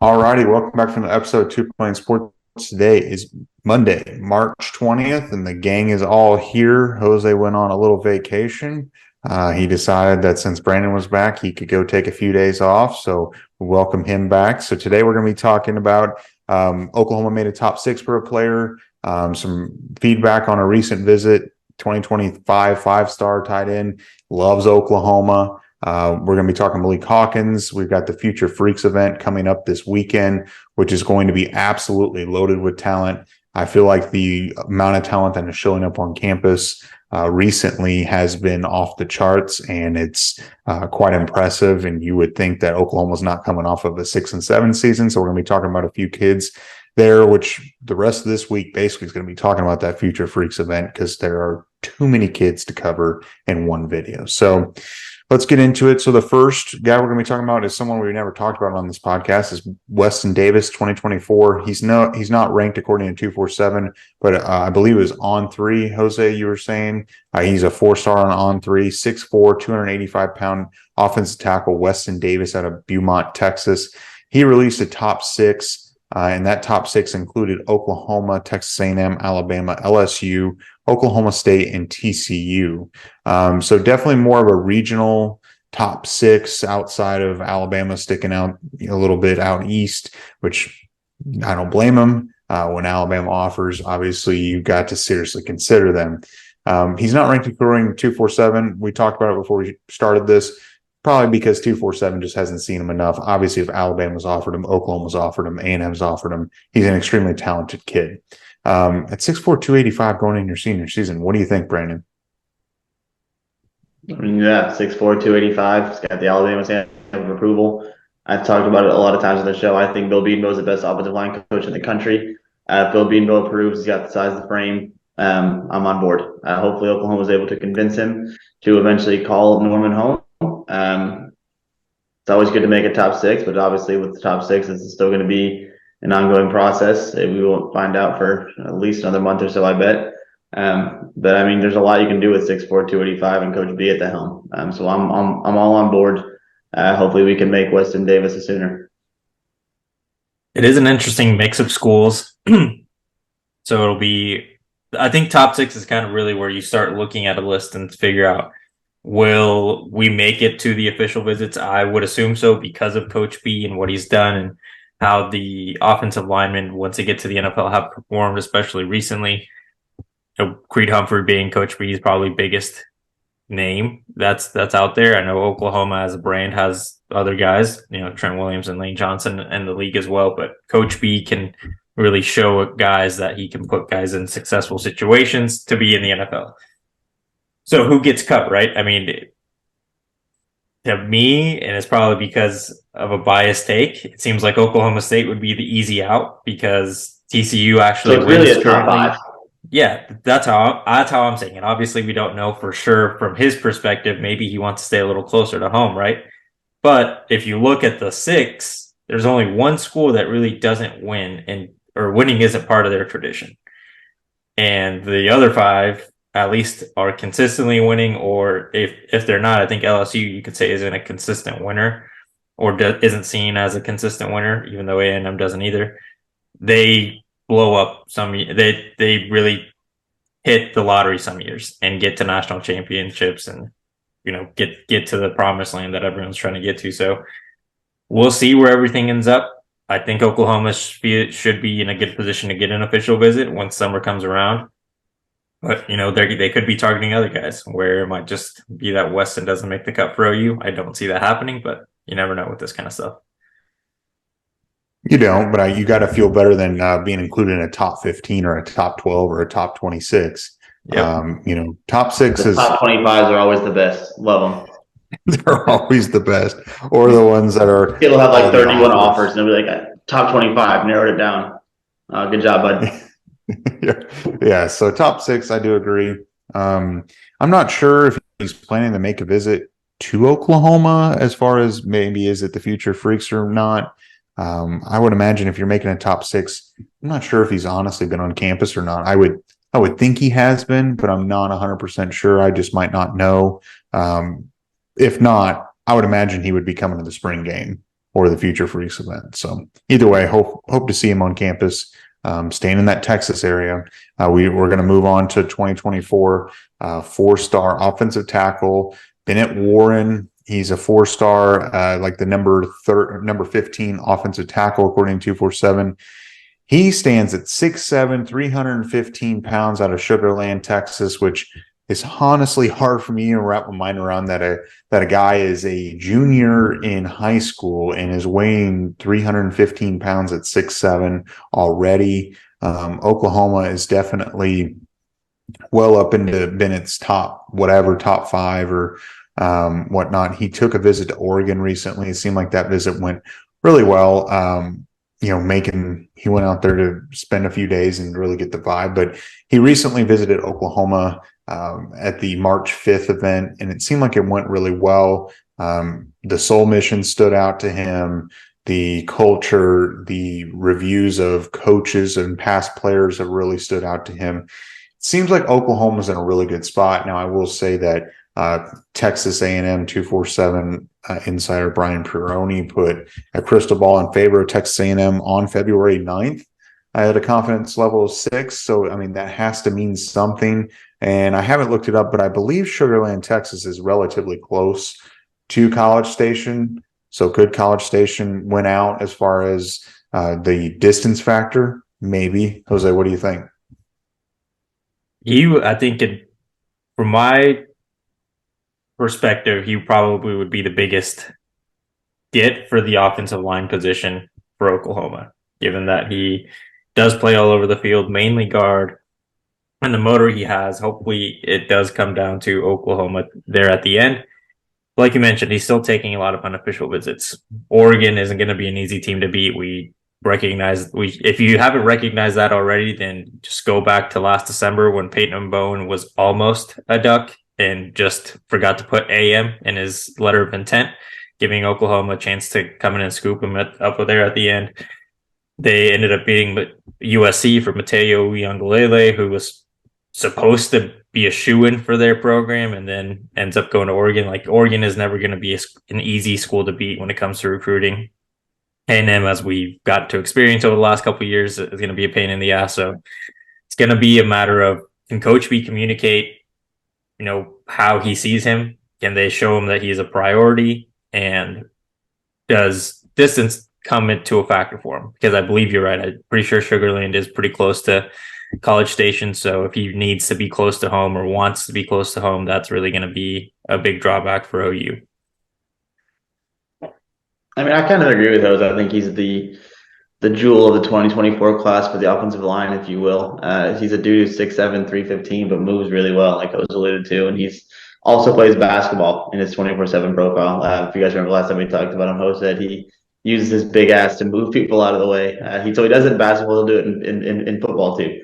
All righty, welcome back from the episode 2 Playing Sports. Today is Monday, March 20th, and the gang is all here. Jose went on a little vacation. He decided that since Brandon was back, he could go take a few days off, so we welcome him back. So today we're going to be talking about Oklahoma made a top six for a player, some feedback on a recent visit, 2025 five-star tight end, loves Oklahoma. We're going to be talking Malik Hawkins. We've got the Future Freaks event coming up this weekend, which is going to be absolutely loaded with talent. I feel like the amount of talent that is showing up on campus recently has been off the charts, and it's quite impressive. And you would think that Oklahoma's not coming off of a 6-7 season. So we're going to be talking about a few kids there, which the rest of this week basically is going to be talking about that Future Freaks event because there are too many kids to cover in one video. So let's get into it. So the first guy we're going to be talking about is someone we've never talked about on this podcast is Weston Davis, 2024. He's not ranked according to 247, but I believe it was on three. Jose, you were saying he's a 4-star on three, 6'4", 285-pound offensive tackle. Weston Davis out of Beaumont, Texas. He released a top six. And that top six included Oklahoma, Texas A&M, Alabama, LSU, Oklahoma State, and TCU. So definitely more of a regional top six outside of Alabama sticking out a little bit out east, which I don't blame them. When Alabama offers, obviously you got to seriously consider them. He's not ranked according to 247. We talked about it before we started this. Probably because 247 just hasn't seen him enough. Obviously, if Alabama's offered him, Oklahoma's offered him, A&M's offered him, he's an extremely talented kid. At 6'4", 285 going in your senior season, what do you think, Brandon? Yeah, 6'4", 285. He's got the Alabama stamp of approval. I've talked about it a lot of times on the show. I think Bill Bedenbaugh is the best offensive line coach in the country. If Bill Bedenbaugh approves, he's got the size of the frame. I'm on board. Hopefully, Oklahoma was able to convince him to eventually call Norman home. It's always good to make a top six, but obviously with the top six, it's still going to be an ongoing process. We won't find out for at least another month or so, I bet. But I mean, there's a lot you can do with 6'4", 285 and Coach B at the helm. So I'm all on board. Hopefully we can make Weston Davis a Sooner. It is an interesting mix of schools. So it'll be, I think top six is kind of really where you start looking at a list and figure out, will we make it to the official visits? I would assume so because of Coach B and what he's done and how the offensive linemen, once they get to the NFL, have performed, especially recently. Creed Humphrey being Coach B's probably biggest name that's out there. I know Oklahoma as a brand has other guys, Trent Williams and Lane Johnson and the league as well, but Coach B can really show guys that he can put guys in successful situations to be in the NFL. So who gets cut, right? I mean, to me, and it's probably because of a biased take, it seems like Oklahoma State would be the easy out because TCU actually so it's really a top five. Yeah, that's how I'm saying it. Obviously, we don't know for sure from his perspective. Maybe he wants to stay a little closer to home, right? But if you look at the six, there's only one school that really doesn't win, or winning isn't part of their tradition. And the other five, at least, are consistently winning, or if they're not, I think LSU, you could say, isn't a consistent winner or isn't seen as a consistent winner, even though A&M doesn't either. They blow up they really hit the lottery some years and get to national championships and get to the promised land that everyone's trying to get to. So we'll see where everything ends up. I think Oklahoma should be in a good position to get an official visit once summer comes around. But they could be targeting other guys where it might just be that Weston doesn't make the cut for OU. I don't see that happening, but you never know with this kind of stuff. You don't, but you got to feel better than being included in a top 15 or a top 12 or a top 26. Yep. Top six is top 25s are always the best. Love them. They're always the best, or the ones that are. It'll have like 31 offers, and they'll be like top 25. Narrowed it down. Good job, bud. Yeah. So top six, I do agree. I'm not sure if he's planning to make a visit to Oklahoma, as far as maybe is it the Future Freaks or not. I would imagine if you're making a top six, I'm not sure if he's honestly been on campus or not. I would think he has been, but I'm not 100% sure. I just might not know. If not, I would imagine he would be coming to the spring game. or the Future Freaks event. So either way, hope to see him on campus, staying in that Texas area. We're going to move on to 2024 4-star offensive tackle Bennett Warren. He's a 4-star, like the number 15 offensive tackle according to 247. He stands at 6'7", 315 pounds out of Sugar Land, Texas, which is honestly hard for me to wrap my mind around that a guy is a junior in high school and is weighing 315 pounds at 6'7" already. Oklahoma is definitely well up into Bennett's top 5 or whatnot. He took a visit to Oregon recently. It seemed like that visit went really well. He went out there to spend a few days and really get the vibe. But he recently visited Oklahoma at the March 5th event, and it seemed like it went really well. The Soul Mission stood out to him. The culture, the reviews of coaches and past players have really stood out to him. It seems like Oklahoma's in a really good spot. Now, I will say that Texas A&M 247 insider Brian Pironi put a crystal ball in favor of Texas A&M on February 9th. I had a confidence level of 6, so I mean that has to mean something. And I haven't looked it up, but I believe Sugar Land, Texas is relatively close to College Station. So could College Station win out as far as the distance factor? Maybe. Jose, what do you think? I think from my perspective, he probably would be the biggest get for the offensive line position for Oklahoma, given that he does play all over the field, mainly guard, and the motor he has. Hopefully it does come down to Oklahoma there at the end. Like you mentioned, he's still taking a lot of unofficial visits. Oregon isn't going to be an easy team to beat. If you haven't recognized that already, then just go back to last December when Peyton Bowen was almost a Duck and just forgot to put AM in his letter of intent, giving Oklahoma a chance to come in and scoop him up there at the end. They ended up beating USC for Mateo Uiagalelei, who was supposed to be a shoo-in for their program and then ends up going to Oregon. Like, Oregon is never going to be an easy school to beat when it comes to recruiting. A&M, as we've got to experience over the last couple of years, is going to be a pain in the ass. So it's going to be a matter of, can Coach B communicate, how he sees him? Can they show him that he's a priority? And does distance come into a factor for him? Because I believe you're right. I'm pretty sure Sugar Land is pretty close to College Station. So if he needs to be close to home or wants to be close to home, that's really going to be a big drawback for OU. I mean, I kind of agree with those. I think he's the jewel of the 2024 class for the offensive line, if you will. He's a dude who's 6'7", 315, but moves really well, like I was alluded to. And he's also plays basketball in his 24/7 profile. If you guys remember last time we talked about him, Ho said he uses his big ass to move people out of the way. He does it in basketball, he'll do it in football too.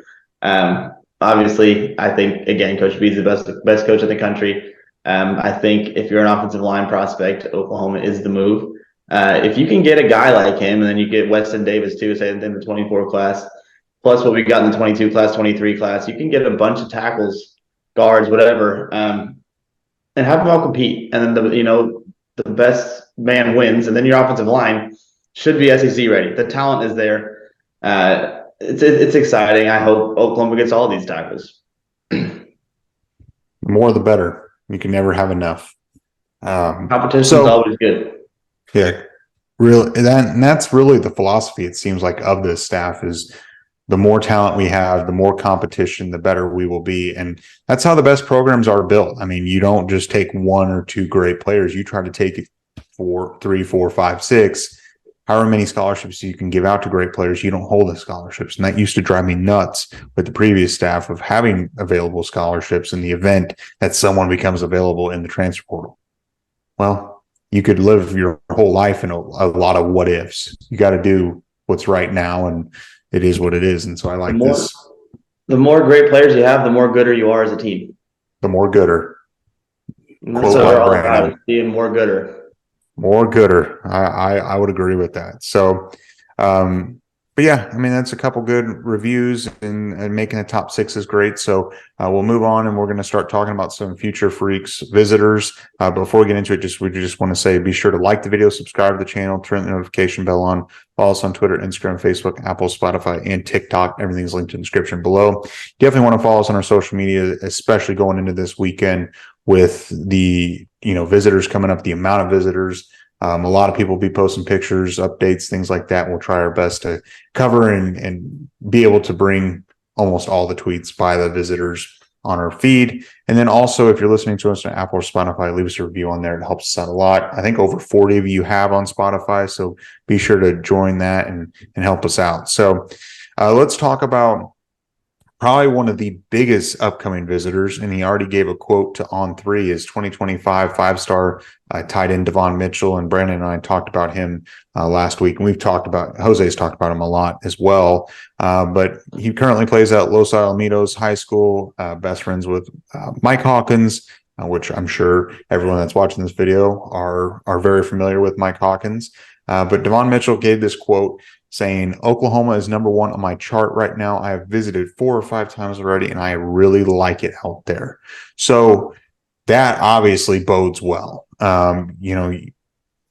Obviously, I think, again, Coach B is the best coach in the country. I think if you're an offensive line prospect, Oklahoma is the move. If you can get a guy like him, and then you get Weston Davis too, say in the 24 class, plus what we got in the 22 class, 23 class, you can get a bunch of tackles, guards, whatever, and have them all compete. And then the best man wins, and then your offensive line should be SEC ready. The talent is there. It's exciting. I hope Oklahoma gets all these tackles. The more the better. You can never have enough. Competition is always good. Yeah, really, and that's really the philosophy, it seems like, of this staff is the more talent we have, the more competition, the better we will be. And that's how the best programs are built. I mean, you don't just take 1 or 2 great players. You try to take 4, 3, 4, 5, 6, however many scholarships you can give out to great players. You don't hold the scholarships. And that used to drive me nuts with the previous staff of having available scholarships in the event that someone becomes available in the transfer portal. Well, you could live your whole life in a lot of what ifs. You got to do what's right now, and it is what it is. And so I like this. The more great players you have, the more gooder you are as a team. The more gooder. And that's what we're all about, is being more gooder. More gooder. I would agree with that. So But yeah, I mean, that's a couple good reviews, and making the top six is great. So we'll move on, and we're going to start talking about some future freaks visitors. Before we get into it, we just want to say, be sure to like the video, subscribe to the channel, turn the notification bell on, follow us on Twitter, Instagram, Facebook, Apple, Spotify, and TikTok. Everything's linked in the description below. Definitely want to follow us on our social media, especially going into this weekend with the visitors coming up, the amount of visitors. A lot of people will be posting pictures, updates, things like that. We'll try our best to cover and be able to bring almost all the tweets by the visitors on our feed. And then also, if you're listening to us on Apple or Spotify, leave us a review on there. It helps us out a lot. I think over 40 of you have on Spotify, so be sure to join that and help us out. So let's talk about probably one of the biggest upcoming visitors, and he already gave a quote to On3, is 2025 five-star tight end Devon Mitchell. And Brandon and I talked about him last week, and Jose's talked about him a lot as well. But he currently plays at Los Alamitos High School, best friends with Mike Hawkins, which I'm sure everyone that's watching this video are very familiar with Mike Hawkins. But Devon Mitchell gave this quote saying, "Oklahoma is number one on my chart right now. I have visited 4 or 5 times already, and I really like it out there." So that obviously bodes well.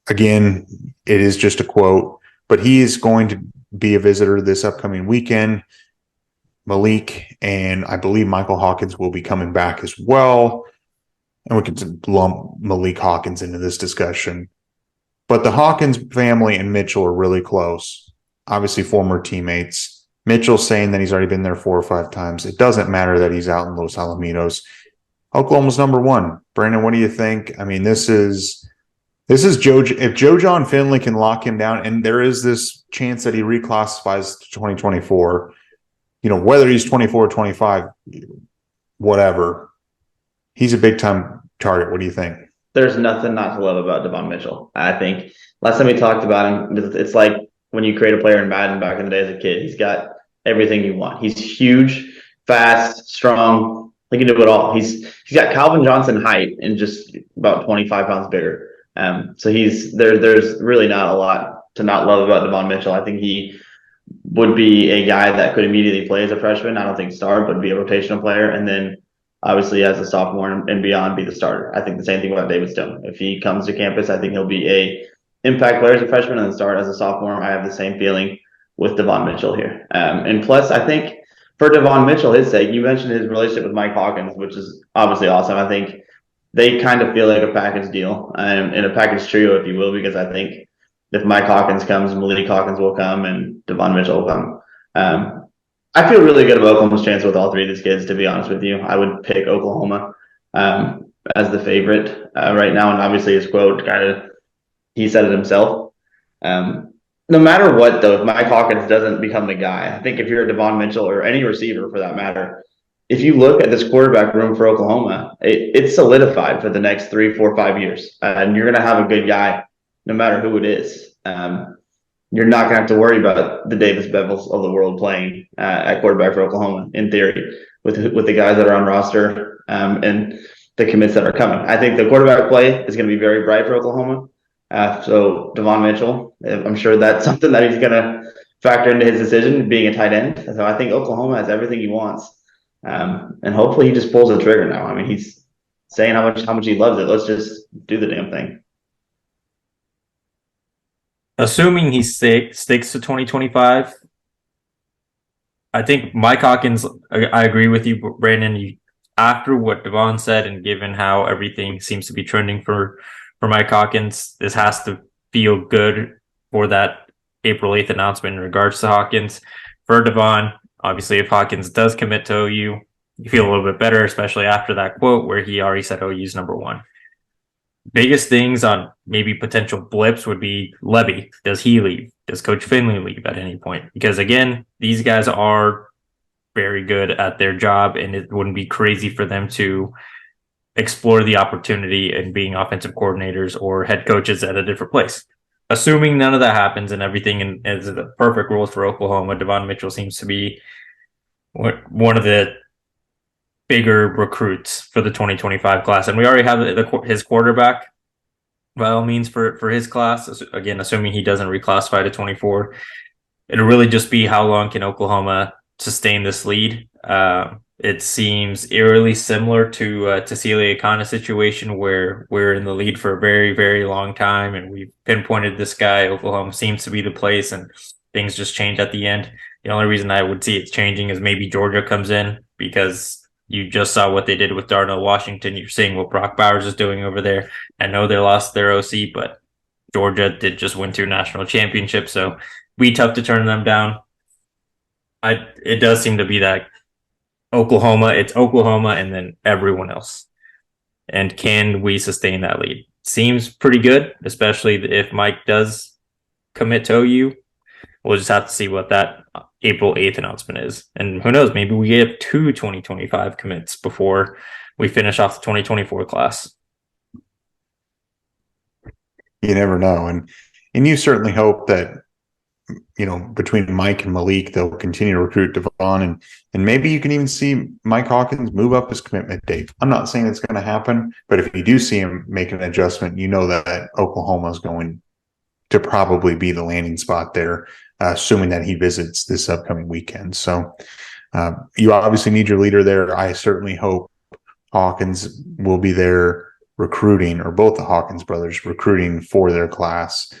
Again, it is just a quote, but he is going to be a visitor this upcoming weekend. Malik and I believe Michael Hawkins will be coming back as well. And we can lump Malik Hawkins into this discussion. But the Hawkins family and Mitchell are really close. Obviously, former teammates. Mitchell's saying that he's already been there 4 or 5 times. It doesn't matter that he's out in Los Alamitos. Oklahoma's number one. Brandon, what do you think? I mean, this is Joe. If Joe John Finley can lock him down, and there is this chance that he reclassifies to 2024, whether he's 24 or 25, whatever, he's a big time target. What do you think? There's nothing not to love about Devon Mitchell. I think last time we talked about him, it's like when you create a player in Madden back in the day as a kid. He's got everything you want. He's huge, fast, strong. He can do it all. He's got Calvin Johnson height and just about 25 pounds bigger. So there's really not a lot to not love about Devon Mitchell. I think he would be a guy that could immediately play as a freshman. I don't think start, but be a rotational player. And then obviously as a sophomore and beyond, be the starter. I think the same thing about David Stone. If he comes to campus, I think he'll be a impact player as a freshman and then start as a sophomore. I have the same feeling with Devon Mitchell here. And plus, I think for Devon Mitchell, his sake, you mentioned his relationship with Mike Hawkins, which is obviously awesome. I think they kind of feel like a package deal and a package trio, if you will, because I think if Mike Hawkins comes, Malik Hawkins will come and Devon Mitchell will come. I feel really good about Oklahoma's chance with all 3 of these kids, to be honest with you. I would pick Oklahoma as the favorite right now. And obviously his quote he said it himself. No matter what, though, if Mike Hawkins doesn't become the guy, I think if you're a Devon Mitchell or any receiver for that matter, if you look at this quarterback room for Oklahoma, it's solidified for the next 3, 4, 5 years. And you're going to have a good guy no matter who it is. You're not going to have to worry about the Davis Bevels of the world playing at quarterback for Oklahoma, in theory, with the guys that are on roster and the commits that are coming. I think the quarterback play is going to be very bright for Oklahoma. So Devon Mitchell, I'm sure that's something that he's going to factor into his decision, being a tight end. So I think Oklahoma has everything he wants. And hopefully he just pulls the trigger now. I mean, he's saying how much he loves it. Let's just do the damn thing. Assuming he sticks to 2025, I think Mike Hawkins, I agree with you, Brandon. After what Devon said and given how everything seems to be trending for Mike Hawkins, this has to feel good for that April 8th announcement in regards to Hawkins. For Devon, obviously, if Hawkins does commit to OU, you feel a little bit better, especially after that quote where he already said OU's number one. Biggest things on maybe potential blips would be Levy. Does he leave? Does Coach Finley leave at any point? Because again, these guys are very good at their job, and it wouldn't be crazy for them to explore the opportunity in being offensive coordinators or head coaches at a different place. Assuming none of that happens and everything is the perfect rules for Oklahoma, Devon Mitchell seems to be one of the bigger recruits for the 2025 class. And we already have his quarterback, by all means, for his class. Again, assuming he doesn't reclassify to 24. it'll really just be how long can Oklahoma sustain this lead. It seems eerily similar to Celia Akana situation where we're in the lead for a very, very long time and we've pinpointed this guy. Oklahoma seems to be the place and things just change at the end. The only reason I would see it changing is maybe Georgia comes in because you just saw what they did with Darnell Washington. You're seeing what Brock Bowers is doing over there. I know they lost their OC, but Georgia did just win 2 national championships, so be tough to turn them down. It does seem to be that it's Oklahoma and then everyone else. And can we sustain that lead? Seems pretty good, especially if Mike does commit to OU. We'll just have to see what that April 8th announcement is. And who knows, maybe we get 2 2025 commits before we finish off the 2024 class. You never know. And you certainly hope that, between Mike and Malik, they'll continue to recruit Devon, and maybe you can even see Mike Hawkins move up his commitment date. I'm not saying it's going to happen, but if you do see him make an adjustment, that Oklahoma is going to probably be the landing spot there, assuming that he visits this upcoming weekend. So you obviously need your leader there. I certainly hope Hawkins will be there recruiting, or both the Hawkins brothers recruiting for their class.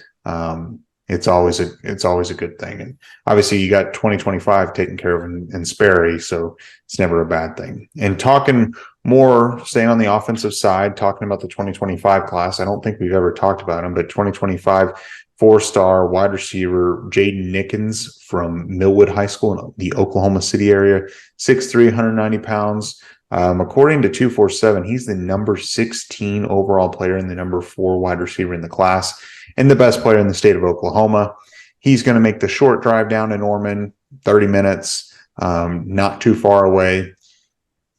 It's always a good thing. And obviously you got 2025 taken care of in Sperry, so it's never a bad thing. And talking more, staying on the offensive side, talking about the 2025 class, I don't think we've ever talked about him, but 2025 4-star wide receiver Jayden Nichols from Millwood High School in the Oklahoma City area, 6'3", 190 pounds. According to 247, he's the number 16 overall player and the number 4 wide receiver in the class and the best player in the state of Oklahoma. He's going to make the short drive down to Norman, 30 minutes, not too far away.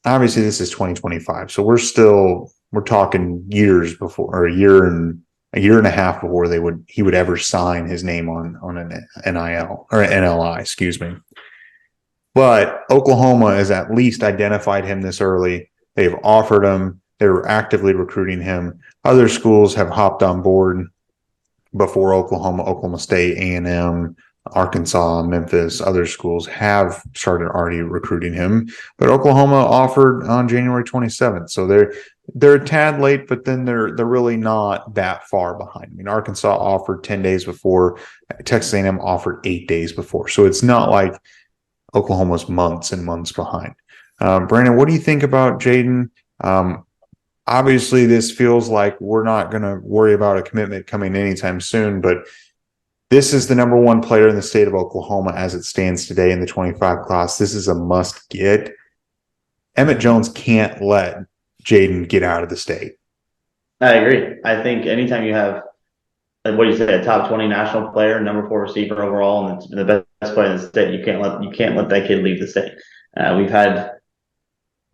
Obviously, this is 2025, so we're talking years before, or a year and a half before he would ever sign his name on an NIL or NLI, excuse me. But Oklahoma has at least identified him this early. They've offered him. They're actively recruiting him. Other schools have hopped on board before Oklahoma, Oklahoma State, A&M, Arkansas, Memphis. Other schools have started already recruiting him. But Oklahoma offered on January 27th. So they're a tad late, but then they're really not that far behind. I mean, Arkansas offered 10 days before. Texas A&M offered 8 days before. So it's not like Oklahoma's months and months behind. Brandon, what do you think about Jayden? Obviously, this feels like we're not going to worry about a commitment coming anytime soon, but this is the number 1 player in the state of Oklahoma as it stands today in the 25 class. This is a must get. Emmett Jones can't let Jayden get out of the state. I agree. I think anytime you have, like what you said, a top 20 national player, number 4 receiver overall, and the best player in the state, you can't let that kid leave the state. We've had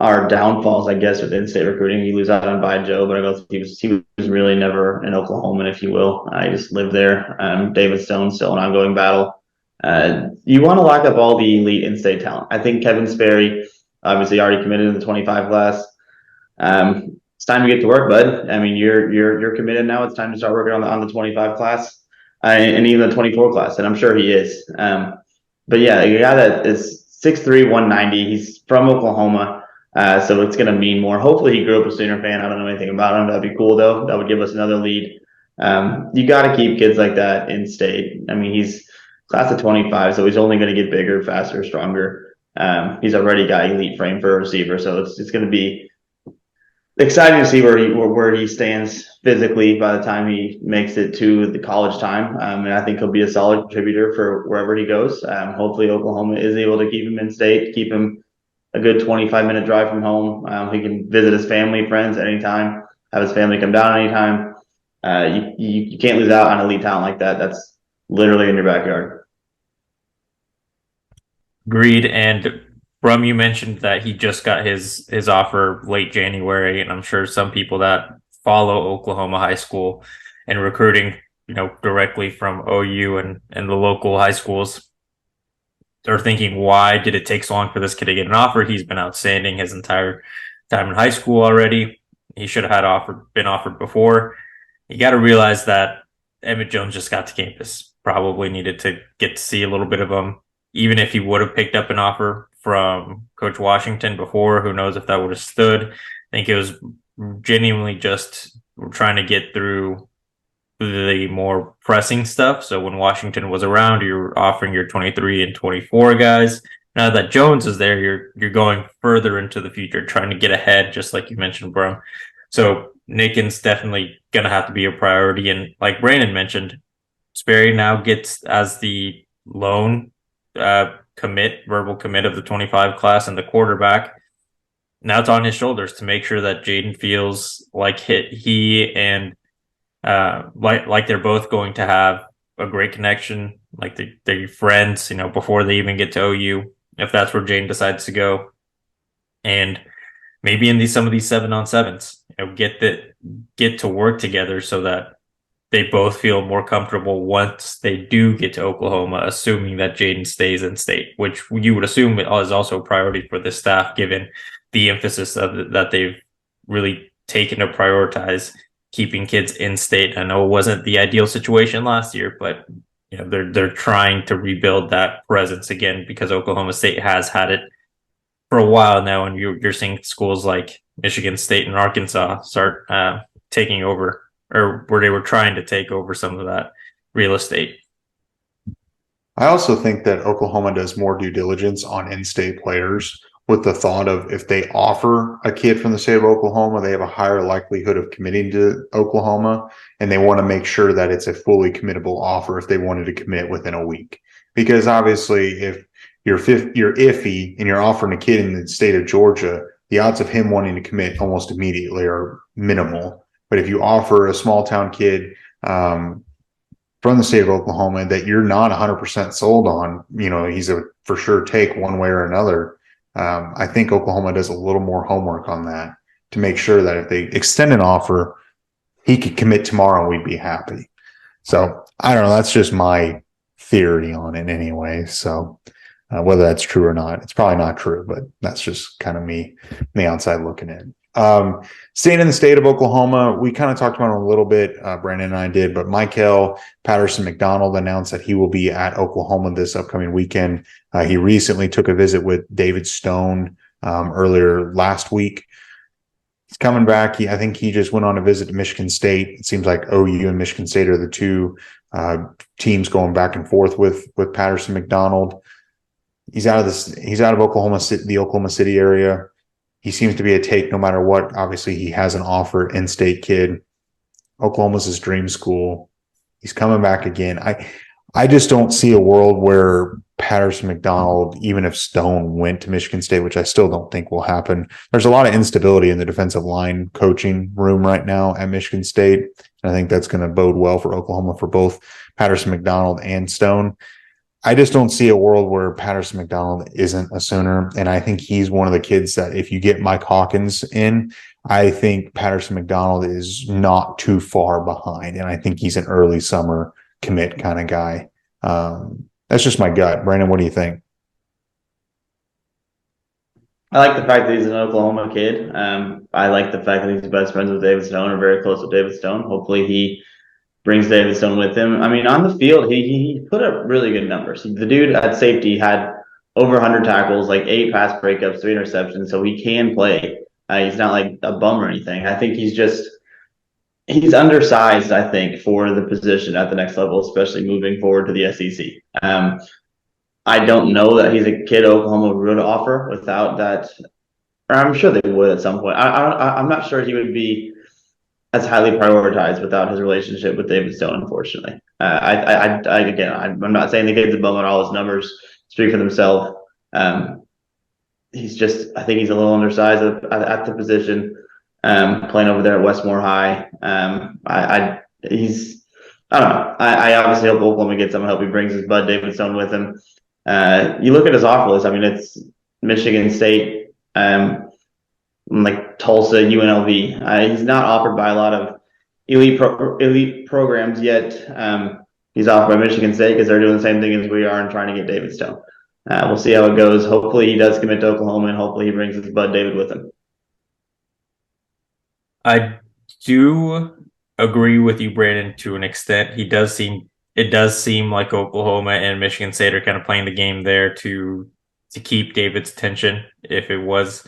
our downfalls, I guess, with in-state recruiting. You lose out on By Joe, but he was really never an Oklahoman, if you will. I just lived there. David Stone's still an ongoing battle. You want to lock up all the elite in-state talent. I think Kevin Sperry, obviously already committed in the 25 class. It's time to get to work, bud. I mean, you're committed now. It's time to start working on the 25 class and even the 24 class, and I'm sure he is. But yeah, a guy that is 6'3", 190. He's from Oklahoma. So it's going to mean more. Hopefully he grew up a Sooner fan. I don't know anything about him. That'd be cool, though. That would give us another lead. You got to keep kids like that in state. I mean, he's class of 25, so he's only going to get bigger, faster, stronger. He's already got elite frame for a receiver, so it's going to be exciting to see where he stands physically by the time he makes it to the college time. And I think he'll be a solid contributor for wherever he goes. Hopefully Oklahoma is able to keep him in state, keep him a good 25-minute drive from home. He can visit his family, friends anytime, have his family come down anytime. You can't lose out on elite talent like that. That's literally in your backyard. Agreed. And Brum, you mentioned that he just got his offer late January, and I'm sure some people that follow Oklahoma high school and recruiting, directly from OU and the local high schools are thinking, why did it take so long for this kid to get an offer? He's been outstanding his entire time in high school already. He should have been offered before. You got to realize that Emmett Jones just got to campus. probably needed to get to see a little bit of him. Even if he would have picked up an offer from Coach Washington before, who knows if that would have stood. I think it was genuinely just trying to get through the more pressing stuff. So when Washington was around, you're offering your 23 and 24 guys. Now that Jones is there, you're going further into the future, trying to get ahead, just like you mentioned, bro. So Nickens definitely gonna have to be a priority. And like Brandon mentioned, Sperry now gets as the lone verbal commit of the 25 class and the quarterback. Now it's on his shoulders to make sure that Jayden feels like he and like they're both going to have a great connection, like they're friends, before they even get to OU, if that's where Jayden decides to go. And maybe in some of these 7-on-7s, get to work together so that they both feel more comfortable once they do get to Oklahoma, assuming that Jayden stays in state, which you would assume is also a priority for the staff, given the emphasis that they've really taken to prioritize keeping kids in state. I know it wasn't the ideal situation last year, but they're trying to rebuild that presence again, because Oklahoma State has had it for a while now, and you're seeing schools like Michigan State and Arkansas start taking over, or where they were trying to take over some of that real estate. I also think that Oklahoma does more due diligence on in-state players, with the thought of, if they offer a kid from the state of Oklahoma, they have a higher likelihood of committing to Oklahoma, and they want to make sure that it's a fully committable offer if they wanted to commit within a week. Because obviously, if you're iffy and you're offering a kid in the state of Georgia, the odds of him wanting to commit almost immediately are minimal. But if you offer a small town kid from the state of Oklahoma that you're not 100% sold on, he's a for sure take one way or another. I think Oklahoma does a little more homework on that to make sure that if they extend an offer, he could commit tomorrow and we'd be happy. So I don't know. That's just my theory on it anyway. So whether that's true or not, it's probably not true, but that's just kind of me on the outside looking in. Staying in the state of Oklahoma, we kind of talked about it a little bit, Brandon and I did, but Patterson McDonald announced that he will be at Oklahoma this upcoming weekend. He recently took a visit with David Stone earlier last week. He's coming back. I think he just went on a visit to Michigan State. It seems like OU and Michigan State are the two teams going back and forth with Patterson McDonald. He's out of Oklahoma City, the Oklahoma City area. He seems to be a take no matter what. Obviously, he has an offer, in-state kid. Oklahoma's his dream school. He's coming back again. I just don't see a world where Patterson McDonald, even if Stone went to Michigan State, which I still don't think will happen. There's a lot of instability in the defensive line coaching room right now at Michigan State. And I think that's going to bode well for Oklahoma for both Patterson McDonald and Stone. I just don't see a world where Patterson McDonald isn't a Sooner. And I think he's one of the kids that if you get Mike Hawkins in, I think Patterson McDonald is not too far behind. And I think he's an early summer commit kind of guy. That's just my gut. Brandon, what do you think? I like the fact that he's an Oklahoma kid. I like the fact that he's best friends with David Stone, or very close with David Stone. Hopefully he brings David Stone with him. I mean, on the field, he put up really good numbers. The dude at safety had over 100 tackles, like 8 pass breakups, 3 interceptions, so he can play. He's not like a bum or anything. I think he's undersized, I think, for the position at the next level, especially moving forward to the SEC. I don't know that he's a kid Oklahoma would offer without that, or I'm sure they would at some point. I'm not sure he would be as highly prioritized without his relationship with David Stone, unfortunately. I'm not saying the kid's a bum at all. His numbers speak for themselves. I think he's a little undersized at the position, playing over there at Westmore High. I don't know. I obviously hope Oklahoma gets him. I hope he brings his bud David Stone with him. You look at his offer list. I mean, it's Michigan State, like Tulsa, UNLV. He's not offered by a lot of elite programs yet. He's offered by Michigan State because they're doing the same thing as we are and trying to get David Stone. We'll see how it goes. Hopefully he does commit to Oklahoma, and hopefully he brings his bud David with him. I do agree with you, Brandon, to an extent. He does seem it does seem like Oklahoma and Michigan State are kind of playing the game there to keep David's attention. If it was,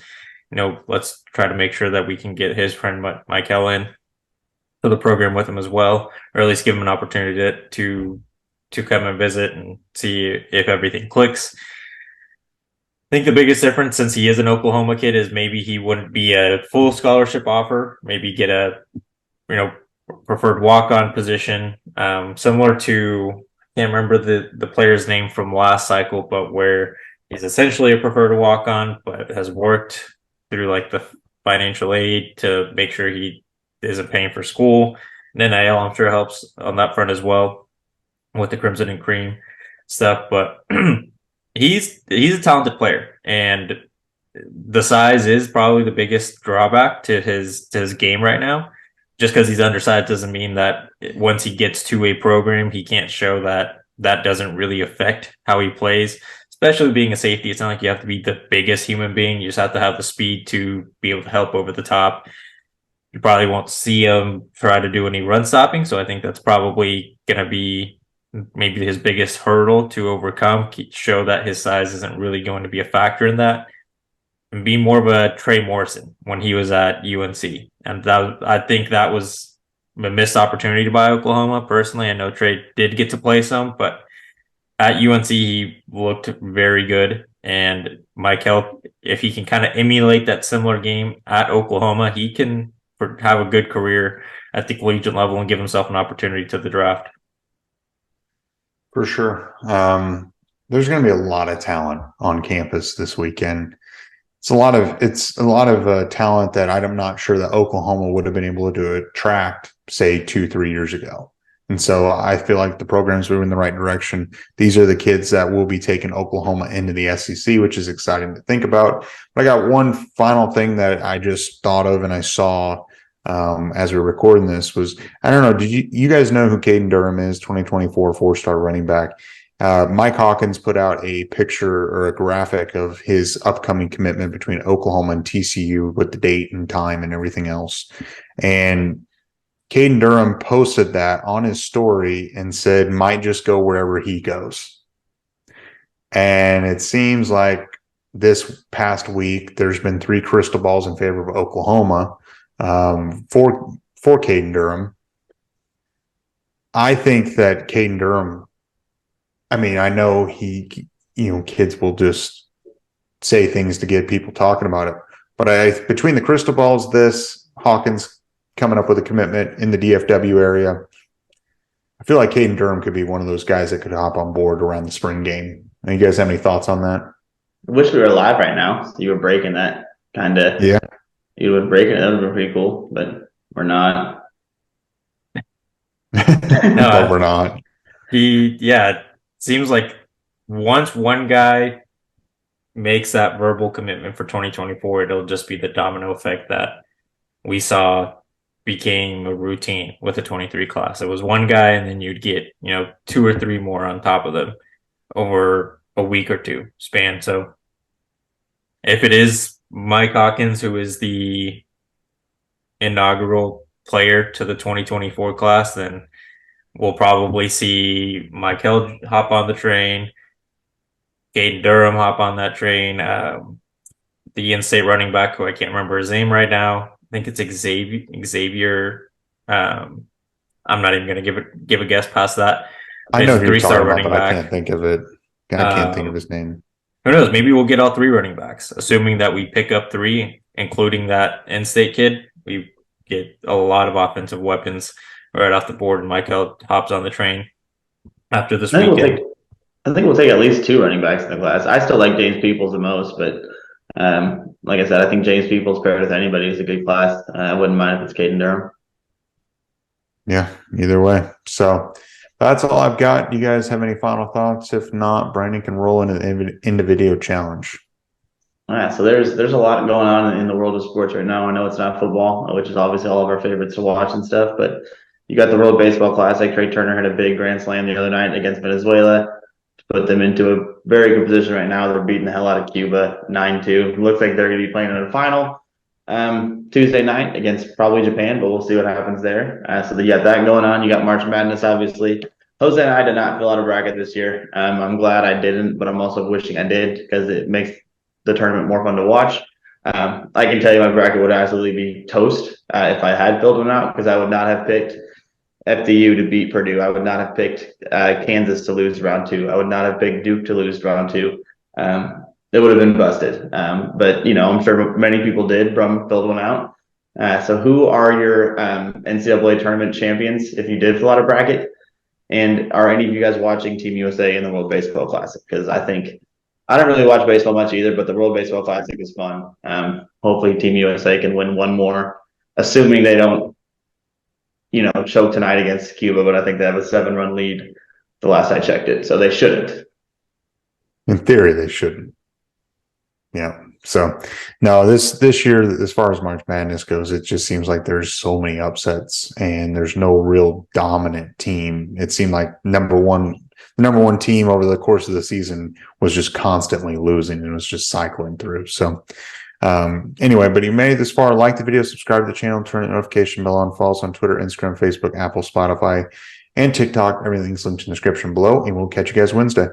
let's try to make sure that we can get his friend Michael in to the program with him as well, or at least give him an opportunity to come and visit and see if everything clicks. I think the biggest difference, since he is an Oklahoma kid, is maybe he wouldn't be a full scholarship offer, maybe get a preferred walk-on position, similar to, I can't remember the player's name from last cycle, but where he's essentially a preferred walk-on, but has worked through like the financial aid to make sure he isn't paying for school. And NIL, I'm sure, helps on that front as well with the Crimson and Cream stuff. But he's a talented player, and the size is probably the biggest drawback to his game right now. Just because he's undersized doesn't mean that once he gets to a program, he can't show that doesn't really affect how he plays. Especially being a safety, it's not like you have to be the biggest human being. You just have to have the speed to be able to help over the top. You probably won't see him try to do any run stopping, so I think that's probably going to be maybe his biggest hurdle to overcome. Show that his size isn't really going to be a factor in that. And be more of a Trey Morrison when he was at UNC. And I think that was a missed opportunity by Oklahoma. Personally, I know Trey did get to play some, but at UNC, he looked very good. And Michael, if he can kind of emulate that similar game at Oklahoma, he can have a good career at the collegiate level and give himself an opportunity to the draft. For sure. There's going to be a lot of talent on campus this weekend. It's a lot of talent that I'm not sure that Oklahoma would have been able to attract, say, 2-3 years ago. And so I feel like the program's moving in the right direction. These are the kids that will be taking Oklahoma into the SEC, which is exciting to think about. But I got one final thing that I just thought of and I saw as we were recording this was, I don't know, did you guys know who Kaden Durham is, 2024 4-star running back? Mike Hawkins put out a picture or a graphic of his upcoming commitment between Oklahoma and TCU with the date and time and everything else. And Kaden Durham posted that on his story and said, might just go wherever he goes. And it seems like this past week, there's been 3 crystal balls in favor of Oklahoma for Kaden Durham. I think that Kaden Durham, I mean, I know kids will just say things to get people talking about it. But between the crystal balls, Hawkins coming up with a commitment in the DFW area, I feel like Kaden Durham could be one of those guys that could hop on board around the spring game. You guys have any thoughts on that? I wish we were live right now. So you were breaking that kind of. Yeah. You would break it. That would be pretty cool, but we're not. No, we're not. Seems like once one guy makes that verbal commitment for 2024, it'll just be the domino effect that we saw became a routine with the 23 class. It was one guy, and then you'd get 2 or 3 more on top of them over a week or 2 span. So if it is Mike Hawkins, who is the inaugural player to the 2024 class, then we'll probably see Michael hop on the train, Kaden Durham hop on that train, the in-state running back, who I can't remember his name right now. I think it's Xavier. I'm not even going to give a guess past that. I know who you're talking about, but I can't think of it. I can't think of his name. Who knows? Maybe we'll get all 3 running backs, assuming that we pick up 3, including that in-state kid. We get a lot of offensive weapons right off the board, and Michael hops on the train after this weekend. I think we'll take at least 2 running backs in the class. I still like James Peoples the most, but like I said, I think James Peoples paired with anybody is a good class. I wouldn't mind if it's Kaden Durham. Yeah, either way. So that's all I've got. You guys have any final thoughts? If not, Brandon can roll into the video challenge. All right, so there's a lot going on in the world of sports right now. I know it's not football, which is obviously all of our favorites to watch and stuff, but you got the World Baseball Classic. Trey Turner had a big grand slam the other night against Venezuela to put them into a very good position right now. They're beating the hell out of Cuba 9-2. Looks like they're going to be playing in a final Tuesday night against probably Japan, but we'll see what happens there. So you got that going on. You got March Madness, obviously. Jose and I did not fill out a bracket this year. I'm glad I didn't, but I'm also wishing I did because it makes the tournament more fun to watch. I can tell you my bracket would absolutely be toast if I had filled one out, because I would not have picked FDU to beat Purdue. I would not have picked Kansas to lose round 2. I would not have picked Duke to lose round 2. It would have been busted. But I'm sure many people did filled one out. So who are your NCAA tournament champions if you did fill out a bracket? And are any of you guys watching Team USA in the World Baseball Classic? Because I don't really watch baseball much either, but the World Baseball Classic is fun. Hopefully Team USA can win one more, assuming they don't, choke tonight against Cuba, but I think they have a 7-run lead the last I checked it. So they shouldn't. In theory, they shouldn't. Yeah. So no, this year, as far as March Madness goes, it just seems like there's so many upsets and there's no real dominant team. It seemed like the number one team over the course of the season was just constantly losing and was just cycling through. So anyway, but you made it this far. Like the video, subscribe to the channel, turn the notification bell on, follow us on Twitter, Instagram, Facebook, Apple, Spotify, and TikTok. Everything's linked in the description below, and we'll catch you guys Wednesday.